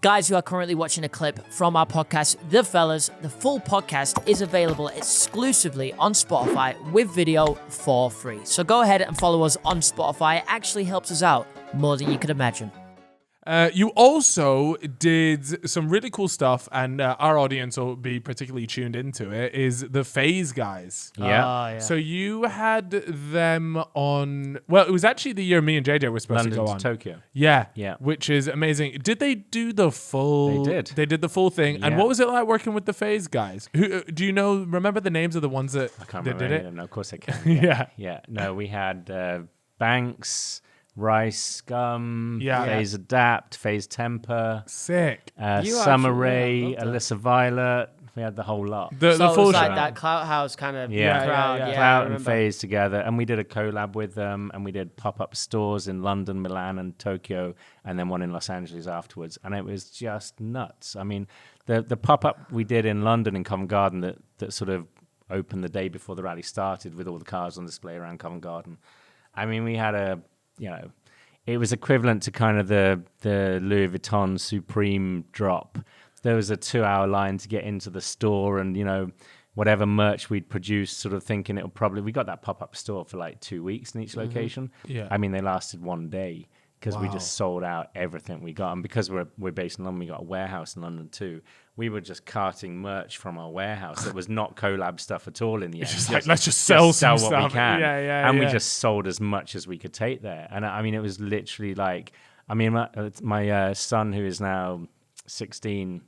Guys, you are currently watching a clip from our podcast, The Fellas. The full podcast is available exclusively on Spotify with video for free. So go ahead and follow us on Spotify. It actually helps us out more than you could imagine. You also did some really cool stuff, and our audience will be particularly tuned into it, is the FaZe guys. Yeah. So you had them on, well, it was actually the year me and JJ were supposed London to go on. to Tokyo. Yeah. Yeah. Which is amazing. Did they do the full? They did. They did the full thing. And Yeah. what was it like working with the FaZe guys? Who do you remember the names of the ones that I can't that remember did any it? of them. No, of course I can. Yeah. Yeah. No, we had Banks, Rice, Scum, Yeah. FaZe Adapt, FaZe Temper, Sick. Sommer Ray, I love that. Alyssa Violet. We had the whole lot. The So it full was like show. that Clout House kind of Yeah. crowd. Yeah, Yeah, I Clout and remember. FaZe together, and we did a collab with them, and we did pop-up stores in London, Milan, and Tokyo, and then one in Los Angeles afterwards, and it was just nuts. I mean, the pop-up we did in London in Covent Garden that sort of opened the day before the rally started with all the cars on display around Covent Garden. I mean, we had it was equivalent to kind of the Louis Vuitton Supreme drop. There was a 2-hour line to get into the store, and whatever merch we'd produced, sort of thinking we got that pop-up store for like 2 weeks in each location. Yeah. I mean, they lasted one day because we Wow. just sold out everything we got. And because we're based in London, we got a warehouse in London too. We were just carting merch from our warehouse that was not collab stuff at all in the end. Just like, let's just sell some what stuff. we can. Yeah. And we just sold as much as we could take there. And I mean, it was literally like, I mean, my son, who is now 16,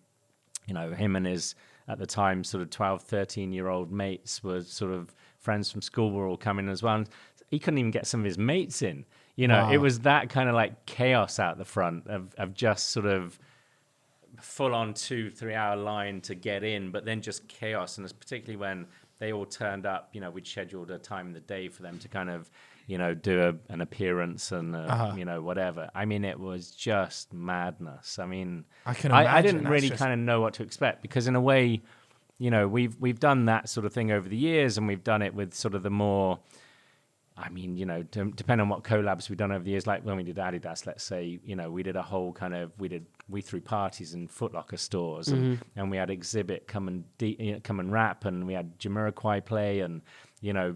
him and his, at the time, sort of 12, 13-year-old mates were sort of friends from school were all coming as well. And he couldn't even get some of his mates in. Wow. It was that kind of like chaos out the front of just sort of full on 2-3 hour line to get in, but then just chaos. And it's particularly when they all turned up, we'd scheduled a time in the day for them to kind of, do an appearance and, whatever. I mean, it was just madness. I mean, I can I imagine. didn't That's really just- kind of know what to expect because in a way, we've done that sort of thing over the years, and we've done it with sort of the more, I mean, depending on what collabs we've done over the years, like when we did Adidas, let's say, we did a whole kind of, we threw parties in Foot Locker stores, and we had Exhibit come and rap, and we had Jamiroquai play, and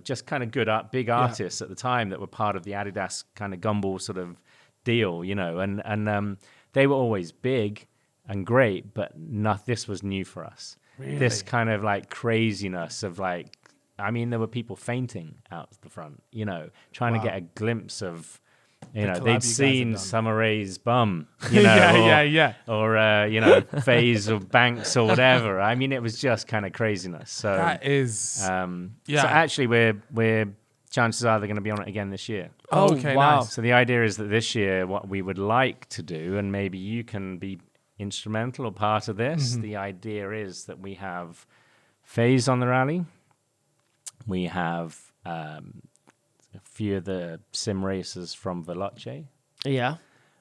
just kind of big artists at the time that were part of the Adidas kind of gumball sort of deal, and they were always big and great, but this was new for us. Really? This kind of like craziness of like, I mean, there were people fainting out the front, trying to get a glimpse of, collab you they'd guys seen have done. Sommer Ray's bum, Yeah. or FaZe or Banks or whatever. I mean, it was just kind of craziness. So That is. So yeah. actually, we're chances are they're going to be on it again this year. Oh, okay, wow. nice. So the idea is that this year, what we would like to do, and maybe you can be instrumental or part of this. The idea is that we have FaZe on the rally. We have a few of the sim racers from Veloce. Yeah.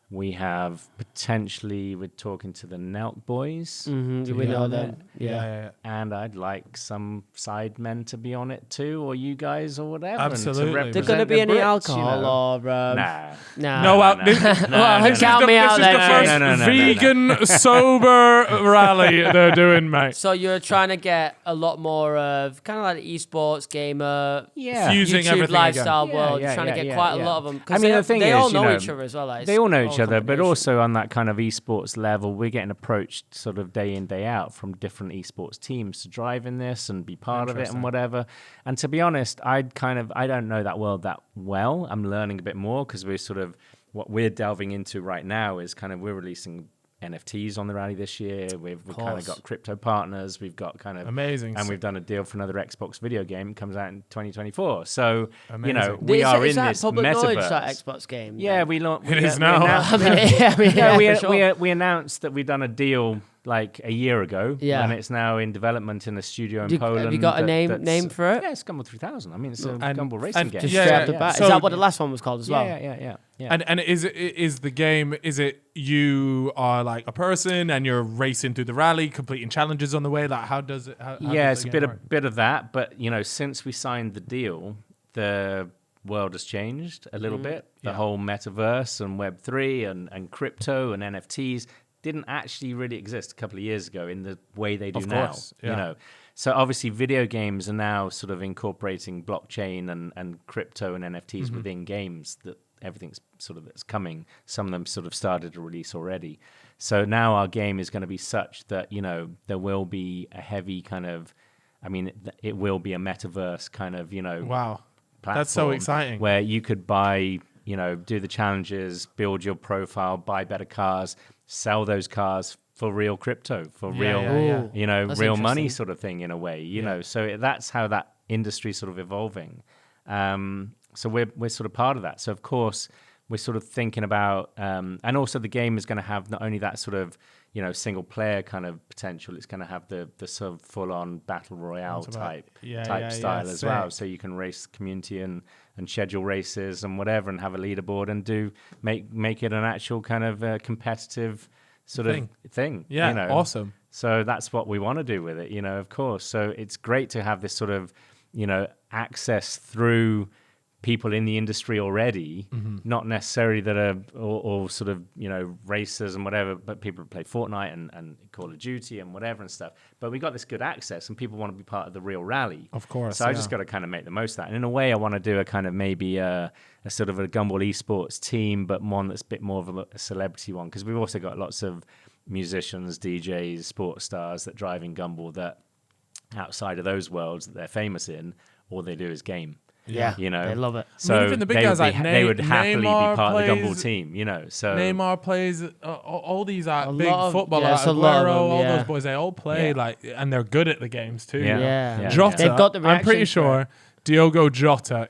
We have potentially, we're talking to the Nelk boys. Mm-hmm. We know that. Yeah. And I'd like some side men to be on it too, or you guys, or whatever. and to Absolutely. represent There gonna be the any Brits, alcohol or Nah. nah. No, no, this, no, Well, no, count no. me out this is the then. first No. vegan sober rally they're doing, mate. So you're trying to get a lot more of kind of like the esports gamer, Yeah. Fusing YouTube everything lifestyle again. world. Yeah, You're trying to yeah, get yeah, quite a yeah. lot of them. I mean, the thing they is, all you know know, each other as well. Like, They all know it's each other, but combination. also on that kind of esports level, we're getting approached sort of day in, day out from different esports teams to drive in this and be part of it and whatever. And to be honest, I don't know that world that well. I'm learning a bit more because what we're delving into right now is kind of, we're releasing NFTs on the rally this year. We've kind of got crypto partners. We've got kind of Amazing. and we've done a deal for another Xbox video game. It comes out in 2024. So Amazing. we are is in that this public knowledge, metaverse. that Xbox game? Yeah, we launched. It is now. I mean, yeah, for sure. We announced that we've done a deal like a year ago, Yeah. and it's now in development in a studio in Poland. Have you got a name for it? Yeah, it's Gumball 3000. I mean, it's a And- Gumball racing and game. Just Yeah, straight yeah, off the yeah. bat. So- Is that what the last one was called as well? Yeah. And is the game, is it you are like a person and you're racing through the rally, completing challenges on the way? Like, how does it? How Yeah, does it's the a game work? bit of that, but since we signed the deal, the world has changed a little bit. The whole metaverse and Web3 and crypto and NFTs, didn't actually really exist a couple of years ago in the way they do Of now. course, yeah. You know, so obviously video games are now sort of incorporating blockchain and crypto and NFTs within games. That everything's sort of that's coming. Some of them sort of started to release already. So now our game is going to be such that, you know, there will be a heavy kind of, I mean, it will be a metaverse kind of, you know, Wow. platform That's so exciting. where you could buy, you know, do the challenges, build your profile, buy better cars, sell those cars for real crypto, for real, yeah. you know, That's real money interesting. sort of thing in a way, you know. So that's how that industry sort of evolving. So we're sort of part of that. So of course we're sort of thinking about, and also the game is going to have not only that sort of, you know, single player kind of potential, it's going to have the sort of full on battle royale type style as well. So you can race the community and schedule races and whatever, and have a leaderboard and make it an actual kind of competitive sort of thing. Yeah, you know? awesome. So that's what we want to do with it, you know, of course. So it's great to have this sort of, you know, access through people in the industry already, not necessarily that are or sort of, you know, racers and whatever, but people who play Fortnite and Call of Duty and whatever and stuff. But we got this good access and people want to be part of the real rally. Of course. So I just got to kind of make the most of that. And in a way, I want to do a kind of maybe a sort of a Gumball esports team, but one that's a bit more of a celebrity one. Because we've also got lots of musicians, DJs, sports stars that drive in Gumball that outside of those worlds that they're famous in, all they do is game. Yeah, you know, they love it. So I mean, even the big guys like they would happily Neymar be part of the Gumball plays- team, you know. So Neymar plays all these big lot of- footballers, yeah, like it's a lot of Aguero, them, all yeah. those boys. They all play like, and they're good at the games too. Yeah. Jota, They've got the I'm pretty reactions for sure Diogo Jota,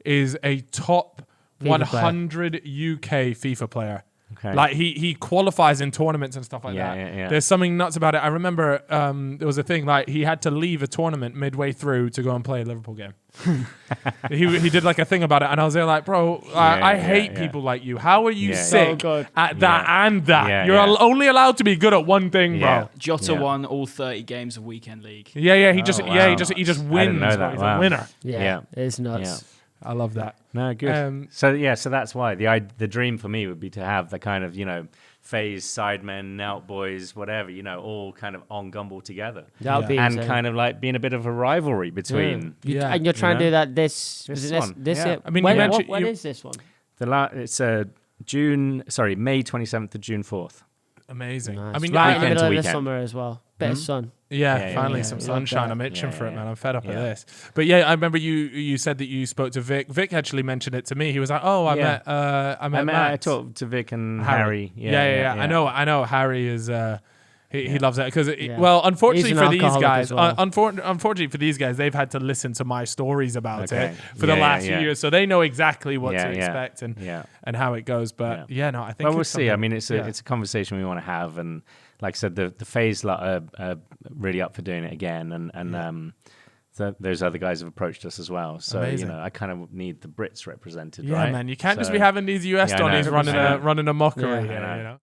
is a top FIFA 100 UK FIFA player. Okay. Like he qualifies in tournaments and stuff like Yeah, that. yeah. There's something nuts about it. I remember there was a thing like he had to leave a tournament midway through to go and play a Liverpool game. he did like a thing about it, and I was there like, bro, I hate people like you. How are you sick So good. at that and that? Yeah, You're yeah. only allowed to be good at one thing, bro. Yeah. Jota Yeah. won all 30 games of Weekend League. Yeah, he just wow. he just I wins. didn't know bro. that. He's Wow. a winner. Yeah, it's nuts. I love that. No, good. So that's why the dream for me would be to have the kind of, you know, FaZe, Sidemen, Out Boys, whatever, you know, all kind of on Gumball together. That would be and insane. kind of like being a bit of a rivalry between Yeah. And you're trying to You do that this This is it one, this yeah. year? I mean, when, you mentioned- when you- is this one? it's May 27th to June 4th. Amazing. Nice. I mean, right in the weekend middle to of the weekend. summer as well. Bit of sun. yeah, finally yeah. some Love sunshine. that. I'm itching Yeah, for it, yeah, man. I'm fed up of yeah. this. But yeah, I remember you said that you spoke to Vic. Vic actually mentioned it to me. He was like, "Oh, I met I Max. talked to Vic and Harry. Yeah. I know Harry is he loves it because Yeah. well, unfortunately He's an for these alcoholic guys, as well. unfortunately for these guys, they've had to listen to my stories about Okay. it for the Yeah, last yeah. few years, so they know exactly what Yeah, to yeah. expect and Yeah. and how it goes. But no, I think Well, we'll it's see. I something- mean, it's a conversation we want to have, and like I said, the FaZe lot are really up for doing it again, and those other guys have approached us as well. So Amazing. you know, I kind of need the Brits represented, yeah, right? man, you can't just So- be having these US Yeah, I know. Donnies running a mockery Yeah, I here, know. you know.